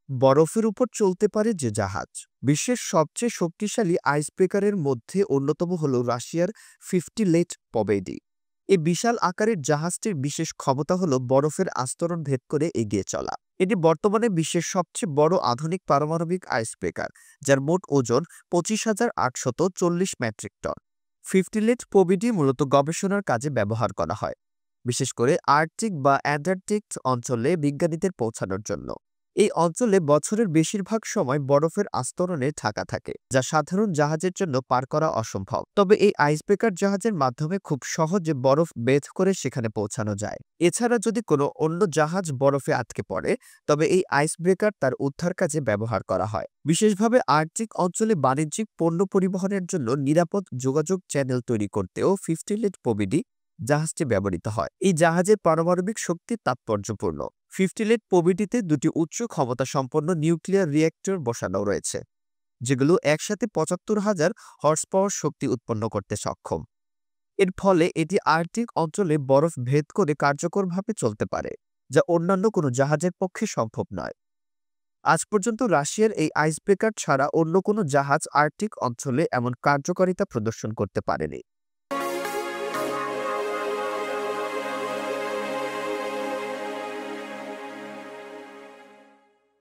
বরফের উপর চলতে পারে যে জাহাজ। বিশ্বের সবচেয়ে শক্তিশালী আইস ব্রেকারের মধ্যে অন্যতম হল রাশিয়ার 50 লেট পবেডি। এই বিশাল আকারের জাহাজটির বিশেষ ক্ষমতা হল বরফের আস্তরণ ভেদ করে এগিয়ে চলা। এটি বর্তমানে বিশ্বের সবচেয়ে বড় আধুনিক পারমাণবিক আইস ব্রেকার, যার মোট ওজন 25,840 মেট্রিক টন। 50 লেট পবেডি মূলত গবেষণার কাজে ব্যবহার করা হয়, বিশেষ করে আর্কটিক বা অ্যান্টার্কটিক অঞ্চলে বিজ্ঞানীদের পৌঁছানোর জন্য। এই অঞ্চলে বছরের বেশিরভাগ সময় বরফের আস্তরণে ঢাকা থাকে, যা সাধারণ জাহাজের জন্য পার করা অসম্ভব। তবে এই আইসব্রেকার জাহাজের মাধ্যমে খুব সহজে বরফ ভেদ করে সেখানে পৌঁছানো যায়। এছাড়া যদি কোনো অন্য জাহাজ বরফে আটকে পড়ে, তবে এই আইসব্রেকার তার উদ্ধার কাজে ব্যবহার করা হয়। বিশেষভাবে আর্কটিক অঞ্চলে বাণিজ্যিক পণ্য পরিবহনের জন্য নিরাপদ যোগাযোগ চ্যানেল তৈরি করতেও 50 লেট পবেডি জাহাজটি ব্যবহৃত হয়। এই জাহাজের পারমাণবিক শক্তি তাৎপর্যপূর্ণ। 50 লেট পবেডিতে দুটি উচ্চ ক্ষমতা সম্পন্ন নিউক্লিয়ার রিঅ্যাক্টর বসানো রয়েছে, যেগুলো একসাথে ৭৫,০০০ হর্স পাওয়ার শক্তি উৎপন্ন করতে সক্ষম। এর ফলে এটি আর্কটিক অঞ্চলে বরফ ভেদ করে কার্যকরভাবে চলতে পারে, যা অন্যান্য কোনো জাহাজের পক্ষে সম্ভব নয়। আজ পর্যন্ত রাশিয়ার এই আইসব্রেকার ছাড়া অন্য কোনো জাহাজ আর্কটিক অঞ্চলে এমন কার্যকারিতা প্রদর্শন করতে পারেনি।